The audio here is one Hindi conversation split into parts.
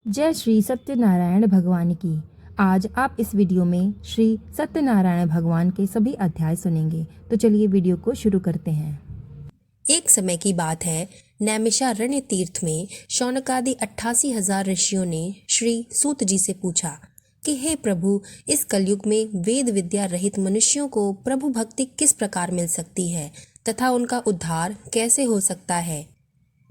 जय श्री सत्यनारायण भगवान की। आज आप इस वीडियो में श्री सत्यनारायण भगवान के सभी अध्याय सुनेंगे। तो चलिए वीडियो को शुरू करते हैं। एक समय की बात है, नैमिषारण्य तीर्थ में शौनकादि 88,000 ऋषियों ने श्री सूत जी से पूछा कि हे प्रभु, इस कलयुग में वेद विद्या रहित मनुष्यों को प्रभु भक्ति किस प्रकार मिल सकती है तथा उनका उद्धार कैसे हो सकता है।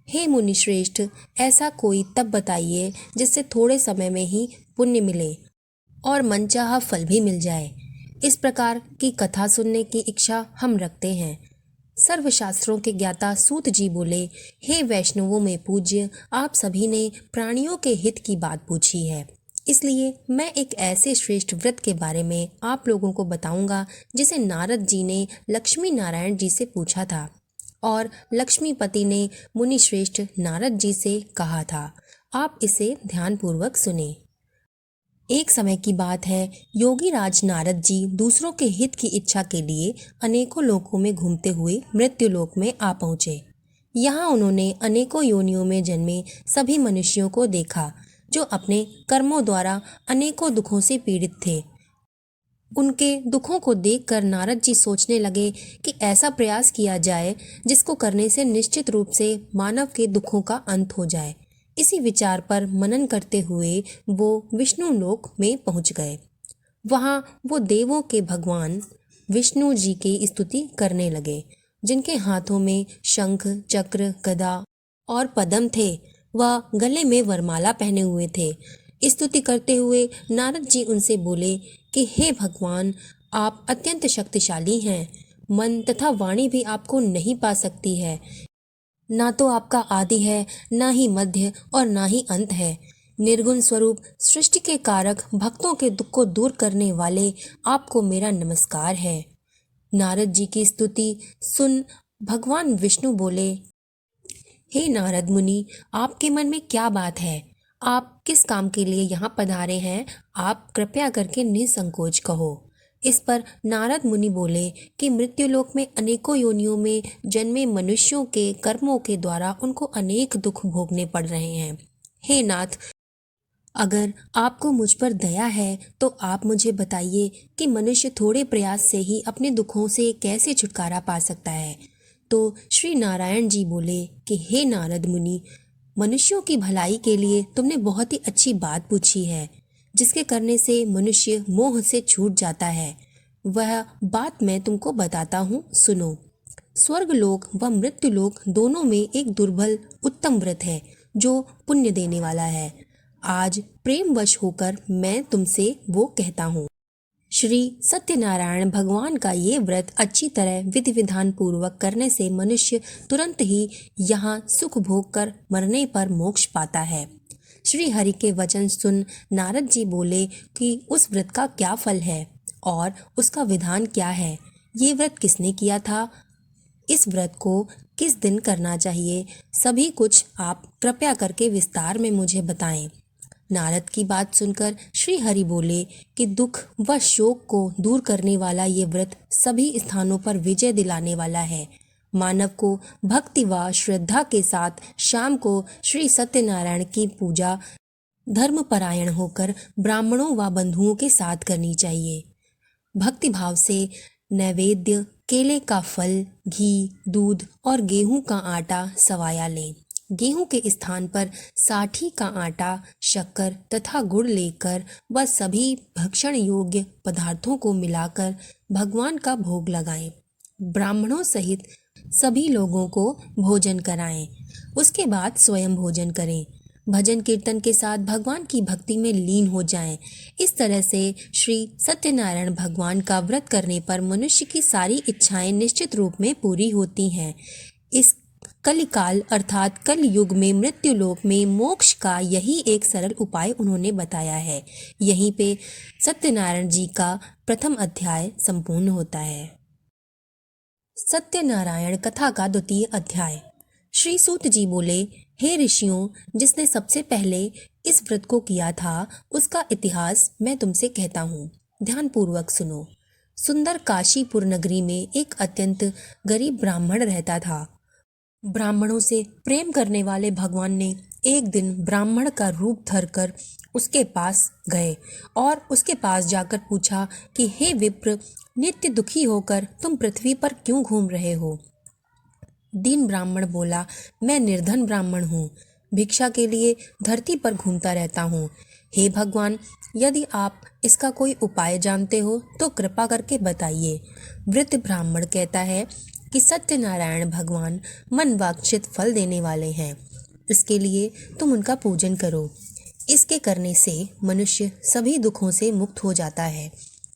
हे मुनि श्रेष्ठ, ऐसा कोई तब बताइए जिससे थोड़े समय में ही पुण्य मिले और मनचाहा फल भी मिल जाए। इस प्रकार की कथा सुनने की इच्छा हम रखते हैं। सर्वशास्त्रों के ज्ञाता सूत जी बोले, हे वैष्णवों में पूज्य, आप सभी ने प्राणियों के हित की बात पूछी है, इसलिए मैं एक ऐसे श्रेष्ठ व्रत के बारे में आप लोगों को बताऊंगा जिसे नारद जी ने लक्ष्मी नारायण जी से पूछा था और लक्ष्मीपति ने मुनि श्रेष्ठ नारद जी से कहा था। आप इसे ध्यानपूर्वक सुने। एक समय की बात है, योगी राज नारद जी दूसरों के हित की इच्छा के लिए अनेकों लोकों में घूमते हुए मृत्यु लोक में आ पहुँचे। यहाँ उन्होंने अनेकों योनियों में जन्मे सभी मनुष्यों को देखा जो अपने कर्मों द्वारा अनेकों दुखों से पीड़ित थे। उनके दुखों को देखकर नारद जी सोचने लगे कि ऐसा प्रयास किया जाए जिसको करने से निश्चित रूप से मानव के दुखों का अंत हो जाए। इसी विचार पर मनन करते हुए वो विष्णु लोक में पहुंच गए। वहां वो देवों के भगवान विष्णु जी की स्तुति करने लगे, जिनके हाथों में शंख, चक्र, गदा और पद्म थे। वह गले में वरमाला पहने हुए थे। स्तुति करते हुए नारद जी उनसे बोले कि हे भगवान, आप अत्यंत शक्तिशाली हैं। मन तथा वाणी भी आपको नहीं पा सकती है। ना तो आपका आदि है, ना ही मध्य और ना ही अंत है। निर्गुण स्वरूप, सृष्टि के कारक, भक्तों के दुख को दूर करने वाले आपको मेरा नमस्कार है। नारद जी की स्तुति सुन भगवान विष्णु बोले, हे नारद मुनि, आपके मन में क्या बात है? आप किस काम के लिए यहाँ पधारे हैं? आप कृपया करके निसंकोच कहो। इस पर नारद मुनि बोले कि मृत्युलोक में अनेकों योनियों में जन्मे मनुष्यों के कर्मों के द्वारा उनको अनेक दुख भोगने पड़ रहे हैं। हे नाथ, अगर आपको मुझ पर दया है तो आप मुझे बताइए कि मनुष्य थोड़े प्रयास से ही अपने दुखों से कैसे छुटकारा पा सकता है। तो श्री नारायण जी बोले कि हे नारद मुनि, मनुष्यों की भलाई के लिए तुमने बहुत ही अच्छी बात पूछी है, जिसके करने से मनुष्य मोह से छूट जाता है। वह बात मैं तुमको बताता हूँ, सुनो। स्वर्गलोक व मृत्युलोक दोनों में एक दुर्बल उत्तम व्रत है जो पुण्य देने वाला है। आज प्रेमवश होकर मैं तुमसे वो कहता हूँ। श्री सत्यनारायण भगवान का ये व्रत अच्छी तरह विधि विधान पूर्वक करने से मनुष्य तुरंत ही यहाँ सुख भोग कर मरने पर मोक्ष पाता है। श्री हरि के वचन सुन नारद जी बोले कि उस व्रत का क्या फल है और उसका विधान क्या है। ये व्रत किसने किया था? इस व्रत को किस दिन करना चाहिए? सभी कुछ आप कृपया करके विस्तार में मुझे बताएं। नारद की बात सुनकर श्री हरि बोले कि दुख व शोक को दूर करने वाला ये व्रत सभी स्थानों पर विजय दिलाने वाला है। मानव को भक्ति व श्रद्धा के साथ शाम को श्री सत्यनारायण की पूजा धर्मपरायण होकर ब्राह्मणों व बंधुओं के साथ करनी चाहिए। भक्ति भाव से नैवेद्य, केले का फल, घी, दूध और गेहूं का आटा सवाया लें। गेहूं के स्थान पर साठी का आटा, शक्कर तथा गुड़ लेकर वह सभी भक्षण योग्य पदार्थों को मिलाकर भगवान का भोग लगाएं। ब्राह्मणों सहित सभी लोगों को भोजन कराएं। उसके बाद स्वयं भोजन करें। भजन कीर्तन के साथ भगवान की भक्ति में लीन हो जाएं। इस तरह से श्री सत्यनारायण भगवान का व्रत करने पर मनुष्य की सारी इच्छाएं निश्चित रूप में पूरी होती हैं। इस कलिकाल अर्थात कल युग में मृत्यु लोक में मोक्ष का यही एक सरल उपाय उन्होंने बताया है। यहीं पे सत्यनारायण जी का प्रथम अध्याय संपूर्ण होता है। सत्यनारायण कथा का द्वितीय अध्याय। श्री सूत जी बोले, हे ऋषियों, जिसने सबसे पहले इस व्रत को किया था उसका इतिहास मैं तुमसे कहता हूँ। ध्यान पूर्वक सुनो। सुंदर काशीपुर नगरी में एक अत्यंत गरीब ब्राह्मण रहता था। ब्राह्मणों से प्रेम करने वाले भगवान ने एक दिन ब्राह्मण का रूप धरकर उसके पास गए और उसके पास जाकर पूछा कि हे विप्र, नित्य दुखी होकर तुम पृथ्वी पर क्यों घूम रहे हो? दीन ब्राह्मण बोला, मैं निर्धन ब्राह्मण हूँ, भिक्षा के लिए धरती पर घूमता रहता हूँ। हे भगवान, यदि आप इसका कोई उपाय जानते हो तो कृपा करके बताइए। वृद्ध ब्राह्मण कहता है कि सत्यनारायण भगवान मन वांछित फल देने वाले हैं, इसके लिए तुम उनका पूजन करो। इसके करने से मनुष्य सभी दुखों से मुक्त हो जाता है।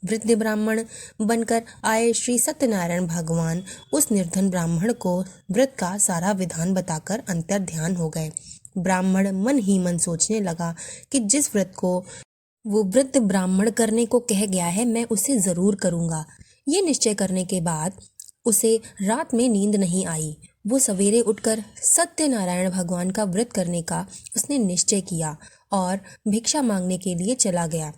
वृद्ध ब्राह्मण बनकर आए श्री सत्यनारायण भगवान उस निर्धन ब्राह्मण को व्रत का सारा विधान बताकर अंतर ध्यान हो गए। ब्राह्मण मन ही मन सोचने लगा कि जिस व्रत को वो वृद्ध ब्राह्मण करने को कह गया है, मैं उसे जरूर करूँगा। ये निश्चय करने के बाद उसे रात में नींद नहीं आई। वो सवेरे उठकर सत्यनारायण भगवान का व्रत करने का उसने निश्चय किया और भिक्षा मांगने के लिए चला गया।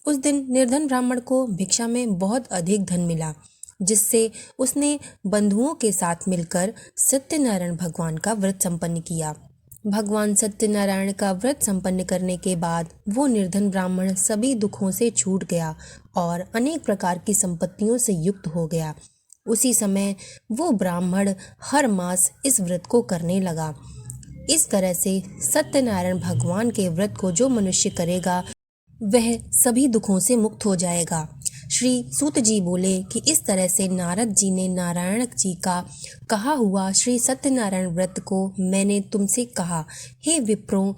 उस दिन निर्धन ब्राह्मण को भिक्षा में बहुत अधिक धन मिला, जिससे उसने बंधुओं के साथ मिलकर सत्यनारायण भगवान का व्रत संपन्न किया। भगवान सत्यनारायण का व्रत संपन्न करने के बाद वो निर्धन ब्राह्मण सभी दुखों से छूट गया और अनेक प्रकार की संपत्तियों से युक्त हो गया। उसी समय वो ब्राह्मण हर मास इस व्रत को करने लगा। इस तरह से सत्यनारायण भगवान के व्रत को जो मनुष्य करेगा वह सभी दुखों से मुक्त हो जाएगा। श्री सूत जी बोले कि इस तरह से नारद जी ने नारायण जी का कहा हुआ श्री सत्यनारायण व्रत को मैंने तुमसे कहा। हे विप्रों,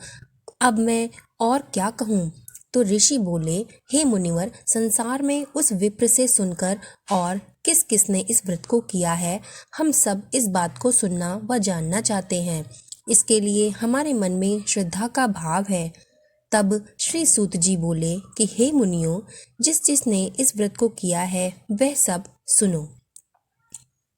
अब मैं और क्या कहूँ? तो ऋषि बोले, हे मुनिवर, संसार में उस विप्र से सुनकर और किस किस ने इस व्रत को किया है, हम सब इस बात को सुनना व जानना चाहते हैं। इसके लिए हमारे मन में श्रद्धा का भाव है। तब श्री सूत जी बोले कि हे मुनियों, जिस जिसने इस व्रत को किया है वह सब सुनो।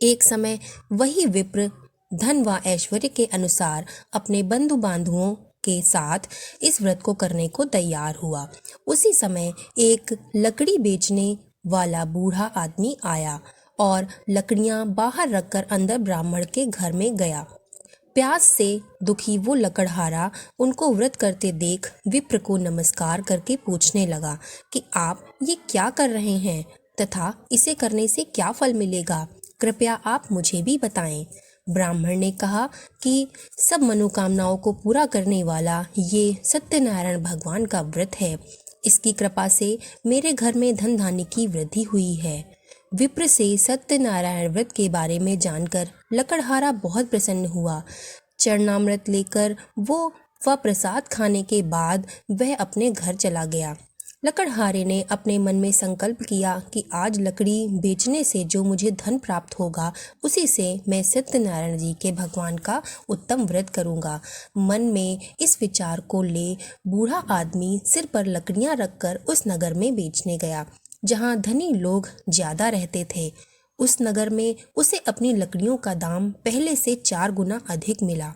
एक समय वही विप्र धन व ऐश्वर्य के अनुसार अपने बंधु बांधुओं के साथ इस व्रत को करने को तैयार हुआ। उसी समय एक लकड़ी बेचने वाला बूढ़ा आदमी आया और लकड़ियां बाहर रखकर अंदर ब्राह्मण के घर में गया। प्यास से दुखी वो लकड़हारा उनको व्रत करते देख विप्र को नमस्कार करके पूछने लगा कि आप ये क्या कर रहे हैं तथा इसे करने से क्या फल मिलेगा, कृपया आप मुझे भी बताएं। ब्राह्मण ने कहा कि सब मनोकामनाओं को पूरा करने वाला ये सत्यनारायण भगवान का व्रत है। इसकी कृपा से मेरे घर में धन धान्य की वृद्धि हुई है। विप्र से सत्यनारायण व्रत के बारे में जानकर लकड़हारा बहुत प्रसन्न हुआ। चरणामृत लेकर वो व प्रसाद खाने के बाद वह अपने घर चला गया। लकड़हारे ने अपने मन में संकल्प किया कि आज लकड़ी बेचने से जो मुझे धन प्राप्त होगा उसी से मैं सत्यनारायण जी के भगवान का उत्तम व्रत करूंगा। मन में इस विचार को ले बूढ़ा आदमी सिर पर लकड़ियां रखकर उस नगर में बेचने गया जहां धनी लोग ज्यादा रहते थे। उस नगर में उसे अपनी लकड़ियों का दाम पहले से 4 गुना अधिक मिला।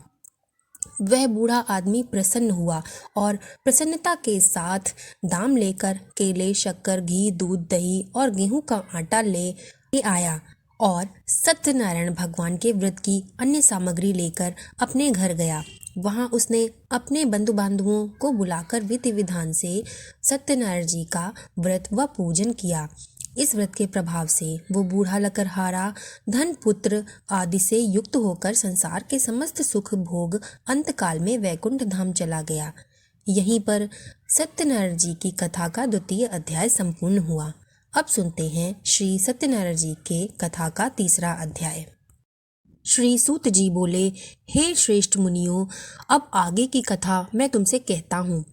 वह बूढ़ा आदमी प्रसन्न हुआ और प्रसन्नता के साथ दाम लेकर केले, शक्कर, घी, दूध, दही और गेहूं का आटा ले आया और सत्यनारायण भगवान के व्रत की अन्य सामग्री लेकर अपने घर गया। वहां उसने अपने बंधु बांधवों को बुलाकर विधि विधान से सत्यनारायण जी का व्रत व पूजन किया। इस व्रत के प्रभाव से वो बूढ़ा लकड़हारा धन, पुत्र आदि से युक्त होकर संसार के समस्त सुख भोग अंतकाल में वैकुंठ धाम चला गया। यहीं पर सत्यनारायण जी की कथा का 2वां अध्याय संपूर्ण हुआ। अब सुनते हैं श्री सत्यनारायण जी के कथा का 3रा अध्याय। श्री सूत जी बोले, हे श्रेष्ठ मुनियों, अब आगे की कथा मैं तुमसे कहता हूँ।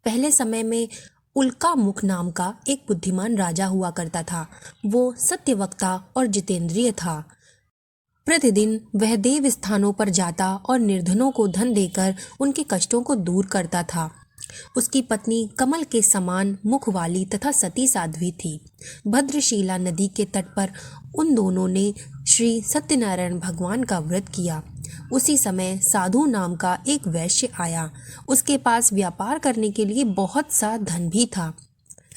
पहले समय में उल्का मुख नाम का एक बुद्धिमान राजा हुआ करता था। वो सत्यवक्ता और जितेंद्रिय था। प्रतिदिन वह देव स्थानों पर जाता और निर्धनों को धन देकर उनके कष्टों को दूर करता था। उसकी पत्नी कमल के समान मुख वाली तथा सती साध्वी थी। भद्रशीला नदी के तट पर उन दोनों ने श्री सत्यनारायण भगवान का व्रत किया। उसी समय साधु नाम का एक वैश्य आया। उसके पास व्यापार करने के लिए बहुत सा धन भी था।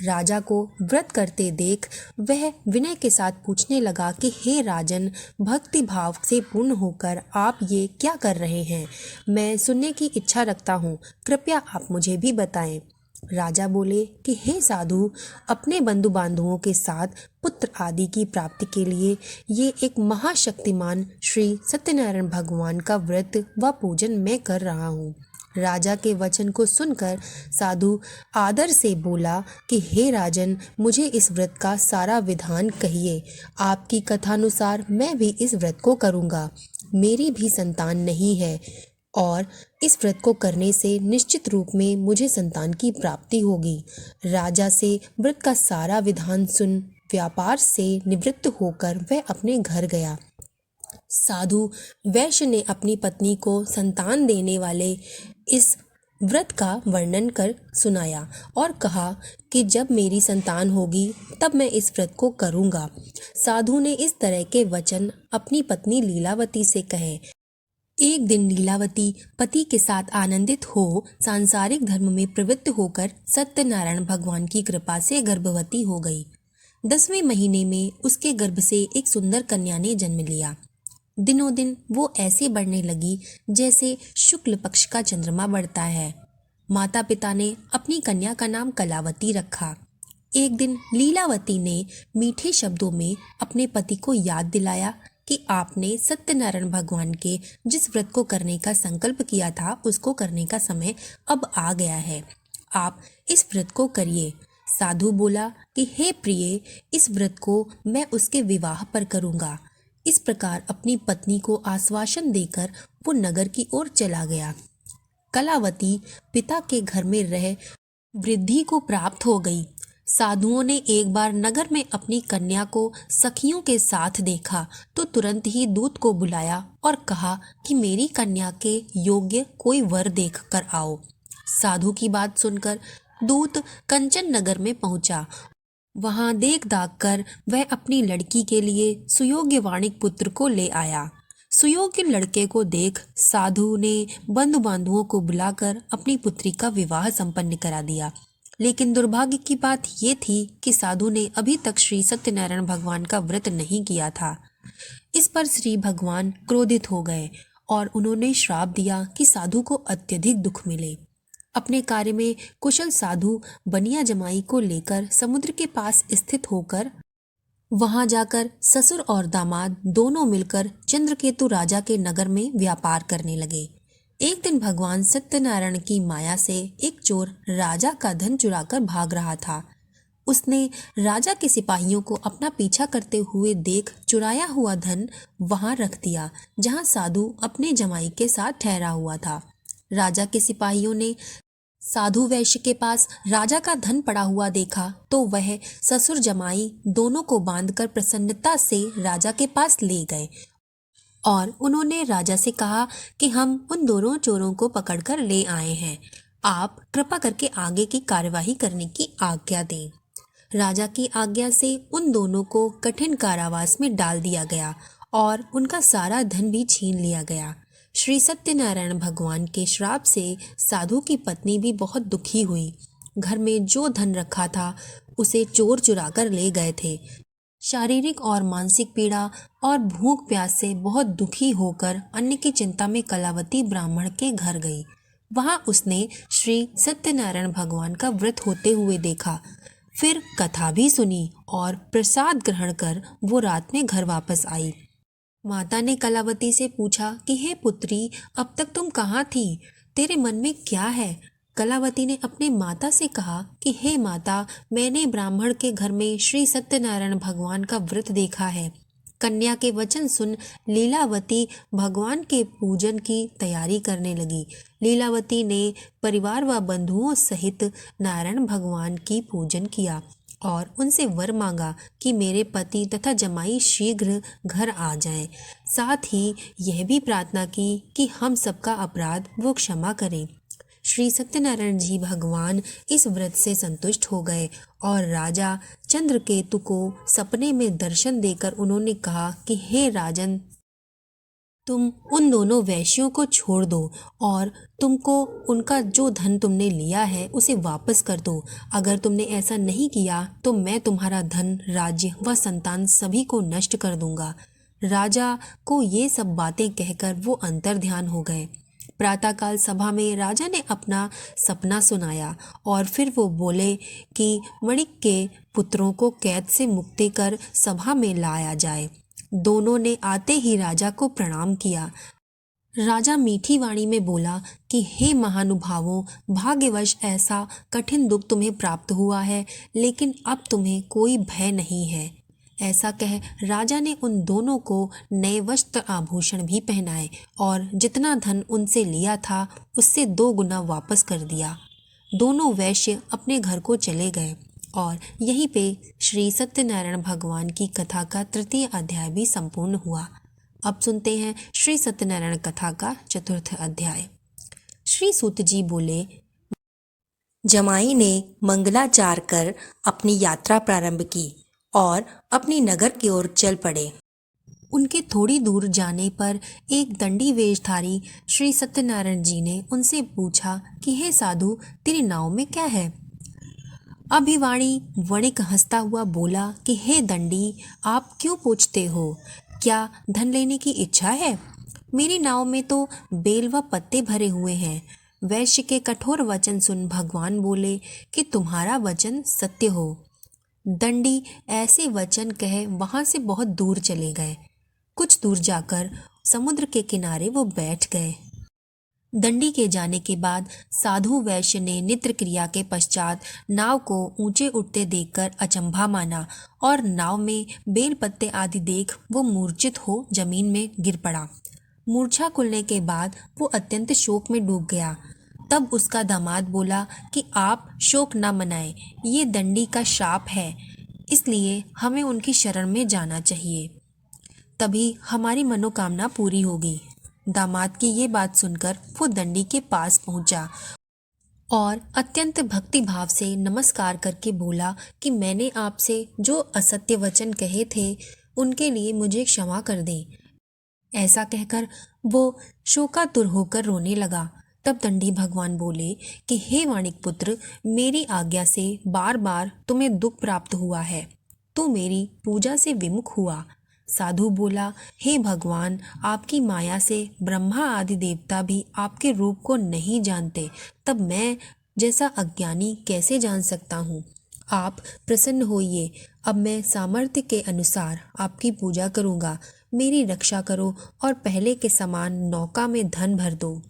राजा को व्रत करते देख वह विनय के साथ पूछने लगा कि हे राजन, भक्ति भाव से पूर्ण होकर आप ये क्या कर रहे हैं? मैं सुनने की इच्छा रखता हूँ, कृपया आप मुझे भी बताएं। राजा बोले कि हे साधु, अपने बंधु बांधवों के साथ पुत्र आदि की प्राप्ति के लिए ये एक महाशक्तिमान श्री सत्यनारायण भगवान का व्रत व पूजन मैं कर रहा हूँ। राजा के वचन को सुनकर साधु आदर से बोला कि हे राजन, मुझे इस व्रत का सारा विधान कहिए। आपकी कथानुसार मैं भी इस व्रत को करूँगा। मेरी भी संतान नहीं है और इस व्रत को करने से निश्चित रूप में मुझे संतान की प्राप्ति होगी। राजा से व्रत का सारा विधान सुन व्यापार से निवृत्त होकर वह अपने घर गया। साधु वैश्य ने अपनी पत्नी को संतान देने वाले इस व्रत का वर्णन कर सुनाया और कहा कि जब मेरी संतान होगी तब मैं इस व्रत को करूँगा। साधु ने इस तरह के वचन अपनी पत्नी लीलावती से कहे। एक दिन लीलावती पति के साथ आनंदित हो सांसारिक धर्म में प्रवृत्त होकर सत्यनारायण भगवान की कृपा से गर्भवती हो गई। 10वें महीने में उसके गर्भ से एक सुंदर कन्या ने जन्म लिया। दिनों दिन वो ऐसे बढ़ने लगी जैसे शुक्ल पक्ष का चंद्रमा बढ़ता है। माता पिता ने अपनी कन्या का नाम कलावती रखा। एक दिन लीलावती ने मीठे शब्दों में अपने पति को याद दिलाया कि आपने सत्यनारायण भगवान के जिस व्रत को करने का संकल्प किया था उसको करने का समय अब आ गया है। आप इस व्रत को करिए। साधु बोला कि हे प्रिय, इस व्रत को मैं उसके विवाह पर करूँगा। इस प्रकार अपनी पत्नी को आश्वासन देकर वो नगर की ओर चला गया। कलावती पिता के घर में रह वृद्धि को प्राप्त हो गई। साधुओं ने एक बार नगर में अपनी कन्या को सखियों के साथ देखा तो तुरंत ही दूत को बुलाया और कहा कि मेरी कन्या के योग्य कोई वर देख कर आओ। साधु की बात सुनकर दूत कंचन नगर में पहुंचा। वहां देख दाख कर वह अपनी लड़की के लिए सुयोग्य वाणिक पुत्र को ले आया। सुयोग्य लड़के को देख साधु ने बंधु बांधुओं को बुलाकर अपनी पुत्री का विवाह संपन्न करा दिया। लेकिन दुर्भाग्य की बात ये थी कि साधु ने अभी तक श्री सत्यनारायण भगवान का व्रत नहीं किया था। इस पर श्री भगवान क्रोधित हो गए और उन्होंने श्राप दिया कि साधु को अत्यधिक दुख मिले। अपने कार्य में कुशल साधु बनिया जमाई को लेकर समुद्र के पास स्थित होकर वहां जाकर ससुर और दामाद दोनों मिलकर चंद्रकेतु राजा के नगर में व्यापार करने लगे। एक दिन भगवान सत्यनारायण की माया से एक चोर राजा का धन चुराकर भाग रहा था। उसने राजा के सिपाहियों को अपना पीछा करते हुए देख चुराया हुआ धन वहां रख दिया जहां साधु अपने जमाई के साथ ठहरा हुआ था। राजा के सिपाहियों ने साधु वैश्य के पास राजा का धन पड़ा हुआ देखा तो वह ससुर जमाई दोनों को बांधकर प्रसन्नता से राजा के पास ले गए और उन्होंने राजा से कहा कि हम उन दोनों चोरों को पकड़कर ले आए हैं, आप कृपा करके आगे की कार्यवाही करने की आज्ञा दें। राजा की आज्ञा से उन दोनों को कठिन कारावास में डाल दिया गया और उनका सारा धन भी छीन लिया गया। श्री सत्यनारायण भगवान के श्राप से साधु की पत्नी भी बहुत दुखी हुई। घर में जो धन रखा था उसे चोर चुरा कर ले गए थे। शारीरिक और मानसिक पीड़ा और भूख प्यास से बहुत दुखी होकर अन्न की चिंता में कलावती ब्राह्मण के घर गई। वहां उसने श्री सत्यनारायण भगवान का व्रत होते हुए देखा। फिर कथा भी सुनी और प्रसाद ग्रहण कर वो रात में घर वापस आई। माता ने कलावती से पूछा कि हे पुत्री, अब तक तुम कहाँ थी? तेरे मन में क्या है? कलावती ने अपने माता से कहा कि हे माता, मैंने ब्राह्मण के घर में श्री सत्यनारायण भगवान का व्रत देखा है। कन्या के वचन सुन लीलावती भगवान के पूजन की तैयारी करने लगी। लीलावती ने परिवार व बंधुओं सहित नारायण भगवान की पूजन किया और उनसे वर मांगा कि मेरे पति तथा जमाई शीघ्र घर आ जाएं। साथ ही यह भी प्रार्थना की कि हम सबका अपराध वो क्षमा करें। श्री सत्यनारायण जी भगवान इस व्रत से संतुष्ट हो गए और राजा चंद्रकेतु को सपने में दर्शन देकर उन्होंने कहा कि हे राजन, तुम उन दोनों वैश्यों को छोड़ दो और तुमको उनका जो धन तुमने लिया है उसे वापस कर दो। अगर तुमने ऐसा नहीं किया तो मैं तुम्हारा धन, राज्य व संतान सभी को नष्ट कर दूंगा। राजा को ये सब बातें कहकर वो अंतर्ध्यान हो गए। प्रातःकाल सभा में राजा ने अपना सपना सुनाया और फिर वो बोले कि वणिक के पुत्रों को कैद से मुक्ति कर सभा में लाया जाए। दोनों ने आते ही राजा को प्रणाम किया। राजा मीठी वाणी में बोला कि हे महानुभावों, भाग्यवश ऐसा कठिन दुख तुम्हें प्राप्त हुआ है, लेकिन अब तुम्हें कोई भय नहीं है। ऐसा कह राजा ने उन दोनों को नए वस्त्र आभूषण भी पहनाए और जितना धन उनसे लिया था उससे 2 गुना वापस कर दिया। दोनों वैश्य अपने घर को चले गए और यहीं पे श्री सत्यनारायण भगवान की कथा का 3य अध्याय भी संपूर्ण हुआ। अब सुनते हैं श्री सत्यनारायण कथा का 4th अध्याय। श्री सूत जी बोले, जमाई ने मंगलाचार कर अपनी यात्रा प्रारंभ की और अपनी नगर की ओर चल पड़े। उनके थोड़ी दूर जाने पर एक दंडी वेशधारी श्री सत्यनारायण जी ने उनसे पूछा कि हे साधु, तेरी नाव में क्या है? अभिवाणी वणिक हंसता हुआ बोला कि हे दंडी, आप क्यों पूछते हो? क्या धन लेने की इच्छा है? मेरी नाव में तो बेल व पत्ते भरे हुए हैं। वैश्य के कठोर वचन सुन भगवान बोले कि तुम्हारा वचन सत्य हो। दंडी ऐसे वचन कहे वहां से बहुत दूर चले गए। कुछ दूर जाकर समुद्र के किनारे वो बैठ गए। दंडी के जाने के बाद साधु वैश्य ने नित्य क्रिया के पश्चात नाव को ऊंचे उठते देखकर अचंभा माना और नाव में बेल पत्ते आदि देख वो मूर्छित हो जमीन में गिर पड़ा। मूर्छा खुलने के बाद वो अत्यंत शोक में डूब गया। तब उसका दामाद बोला कि आप शोक न मनाएं, ये दंडी का शाप है, इसलिए हमें उनकी शरण में जाना चाहिए, तभी हमारी मनोकामना पूरी होगी। दामाद की ये बात सुनकर वो दंडी के पास पहुंचा और अत्यंत भक्ति भाव से नमस्कार करके बोला कि मैंने आपसे जो असत्य वचन कहे थे उनके लिए मुझे क्षमा कर दें। ऐसा कहकर वो शोकातुर होकर रोने लगा। तब दंडी भगवान बोले कि हे वाणिक पुत्र, मेरी आज्ञा से बार बार तुम्हें दुख प्राप्त हुआ है, तो मेरी पूजा से विमुख हुआ। साधु बोला, हे भगवान, आपकी माया से ब्रह्मा आदि देवता भी आपके रूप को नहीं जानते, तब मैं जैसा अज्ञानी कैसे जान सकता हूँ। आप प्रसन्न होइए, अब मैं सामर्थ्य के अनुसार आपकी पूजा करूँगा। मेरी रक्षा करो और पहले के समान नौका में धन भर दो।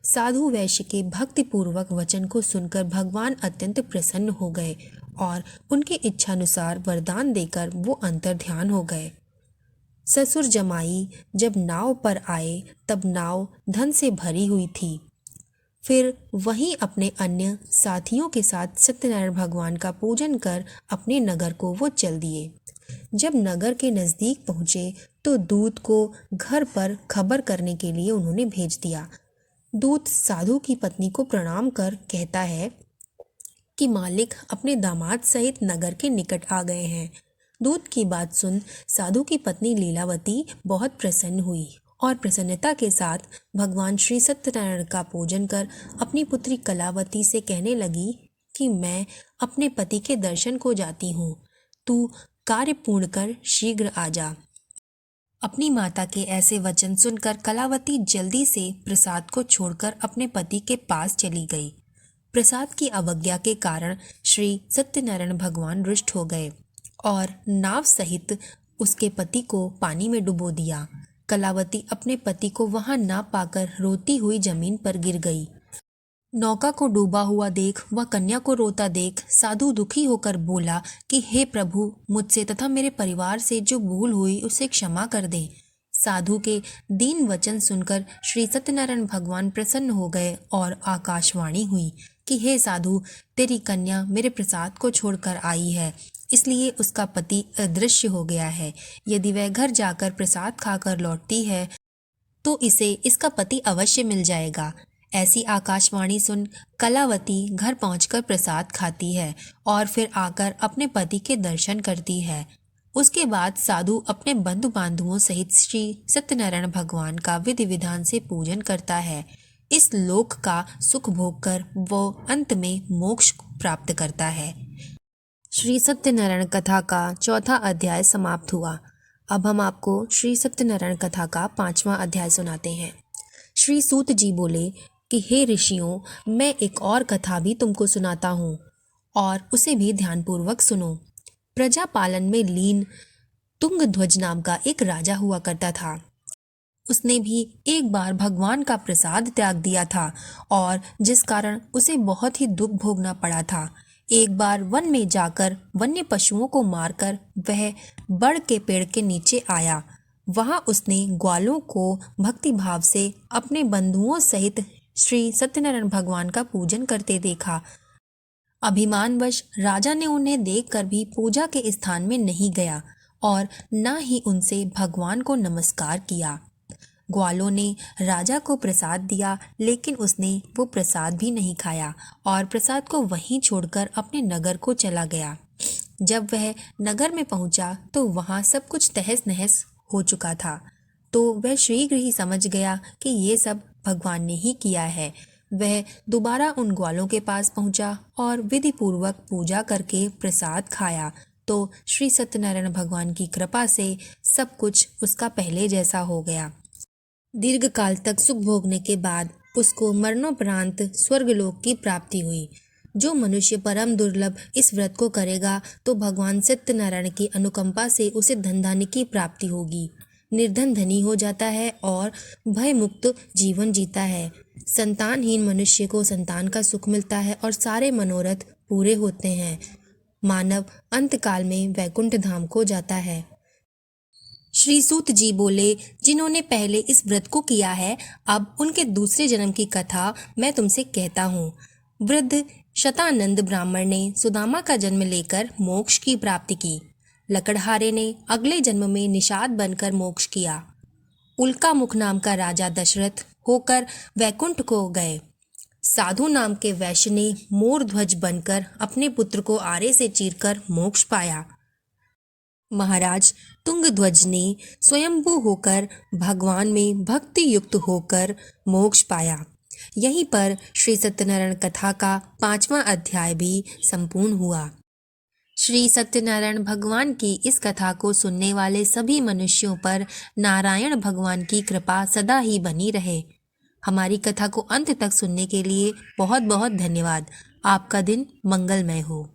साधु वैश्य के भक्तिपूर्वक वचन को सुनकर भगवान अत्यंत प्रसन्न हो गए और उनके इच्छानुसार वरदान देकर वो अंतर्ध्यान हो गए। ससुर जमाई जब नाव पर आए तब नाव धन से भरी हुई थी। फिर वहीं अपने अन्य साथियों के साथ सत्यनारायण भगवान का पूजन कर अपने नगर को वो चल दिए। जब नगर के नज़दीक पहुँचे तो दूत को घर पर खबर करने के लिए उन्होंने भेज दिया। दूत साधु की पत्नी को प्रणाम कर कहता है कि मालिक अपने दामाद सहित नगर के निकट आ गए हैं। दूत की बात सुन साधु की पत्नी लीलावती बहुत प्रसन्न हुई और प्रसन्नता के साथ भगवान श्री सत्यनारायण का पूजन कर अपनी पुत्री कलावती से कहने लगी कि मैं अपने पति के दर्शन को जाती हूँ, तू कार्य पूर्ण कर शीघ्र आ जा। अपनी माता के ऐसे वचन सुनकर कलावती जल्दी से प्रसाद को छोड़कर अपने पति के पास चली गई। प्रसाद की अवज्ञा के कारण श्री सत्यनारायण भगवान रुष्ट हो गए और नाव सहित उसके पति को पानी में डुबो दिया। कलावती अपने पति को वहां ना पाकर रोती हुई जमीन पर गिर गई। नौका को डूबा हुआ देख व कन्या को रोता देख साधु दुखी होकर बोला कि हे प्रभु, मुझसे तथा मेरे परिवार से जो भूल हुई उसे क्षमा कर दे। साधु के दीन वचन सुनकर श्री सत्यनारायण भगवान प्रसन्न हो गए और आकाशवाणी हुई कि हे साधु, तेरी कन्या मेरे प्रसाद को छोड़कर आई है, इसलिए उसका पति अदृश्य हो गया है। यदि वह घर जाकर प्रसाद खाकर लौटती है तो इसे इसका पति अवश्य मिल जाएगा। ऐसी आकाशवाणी सुन कलावती घर पहुंचकर प्रसाद खाती है और फिर आकर अपने पति के दर्शन करती है। उसके बाद साधु अपने बंधु बांधुओं सहित श्री सत्यनारायण भगवान का विधि विधान से पूजन करता है। इस लोक का सुख भोग कर वो अंत में मोक्ष प्राप्त करता है। श्री सत्यनारायण कथा का चौथा अध्याय समाप्त हुआ। अब हम आपको श्री सत्यनारायण कथा का 5वां अध्याय सुनाते हैं। श्री सूत जी बोले कि हे ऋषियों, मैं एक और कथा भी तुमको सुनाता हूँ और उसे भी ध्यानपूर्वक सुनो। प्रजा पालन में लीन तुंगध्वज नाम का एक राजा हुआ करता था। उसने भी एक बार भगवान का प्रसाद त्याग दिया था और जिस कारण उसे बहुत ही दुख भोगना पड़ा था। एक बार वन में जाकर वन्य पशुओं को मारकर वह बड़ के पेड़ के नीचे आया। वहां उसने ग्वालों को भक्ति भाव से अपने बंधुओं सहित श्री सत्यनारायण भगवान का पूजन करते देखा। अभिमानवश राजा ने उन्हें देखकर भी पूजा के स्थान में नहीं गया और न ही उनसे भगवान को नमस्कार किया। ग्वालों ने राजा को प्रसाद दिया, लेकिन उसने वो प्रसाद भी नहीं खाया और प्रसाद को वहीं छोड़कर अपने नगर को चला गया। जब वह नगर में पहुंचा तो वहां सब कुछ तहस नहस हो चुका था। तो वह शीघ्र ही समझ गया कि ये सब भगवान ने ही किया है। वह दोबारा उन ग्वालों के पास पहुंचा और विधि पूर्वक पूजा करके प्रसाद खाया तो श्री सत्यनारायण भगवान की कृपा से सब कुछ उसका पहले जैसा हो गया। दीर्घ काल तक सुख भोगने के बाद उसको मरणोपरांत स्वर्गलोक की प्राप्ति हुई। जो मनुष्य परम दुर्लभ इस व्रत को करेगा तो भगवान सत्यनारायण की अनुकंपा से उसे धन धान्य की प्राप्ति होगी। निर्धन धनी हो जाता है और भय मुक्त जीवन जीता है। संतानहीन मनुष्य को संतान का सुख मिलता है और सारे मनोरथ पूरे होते हैं। मानव अंतकाल में वैकुंठ धाम को जाता है। श्री सूत जी बोले, जिन्होंने पहले इस व्रत को किया है, अब उनके दूसरे जन्म की कथा मैं तुमसे कहता हूँ। वृद्ध शतानंद ब्राह्मण ने सुदामा का जन्म लेकर मोक्ष की प्राप्ति की। लकड़हारे ने अगले जन्म में निषाद बनकर मोक्ष किया। उल्का मुख नाम का राजा दशरथ होकर वैकुंठ को गए। साधु नाम के वैश्य ने मोर ध्वज बनकर अपने पुत्र को आरे से चीरकर मोक्ष पाया। महाराज तुंगध्वज ने स्वयंभू होकर भगवान में भक्ति युक्त होकर मोक्ष पाया। यहीं पर श्री सत्यनारायण कथा का 5वां अध्याय भी संपूर्ण हुआ। श्री सत्यनारायण भगवान की इस कथा को सुनने वाले सभी मनुष्यों पर नारायण भगवान की कृपा सदा ही बनी रहे। हमारी कथा को अंत तक सुनने के लिए बहुत बहुत धन्यवाद। आपका दिन मंगलमय हो।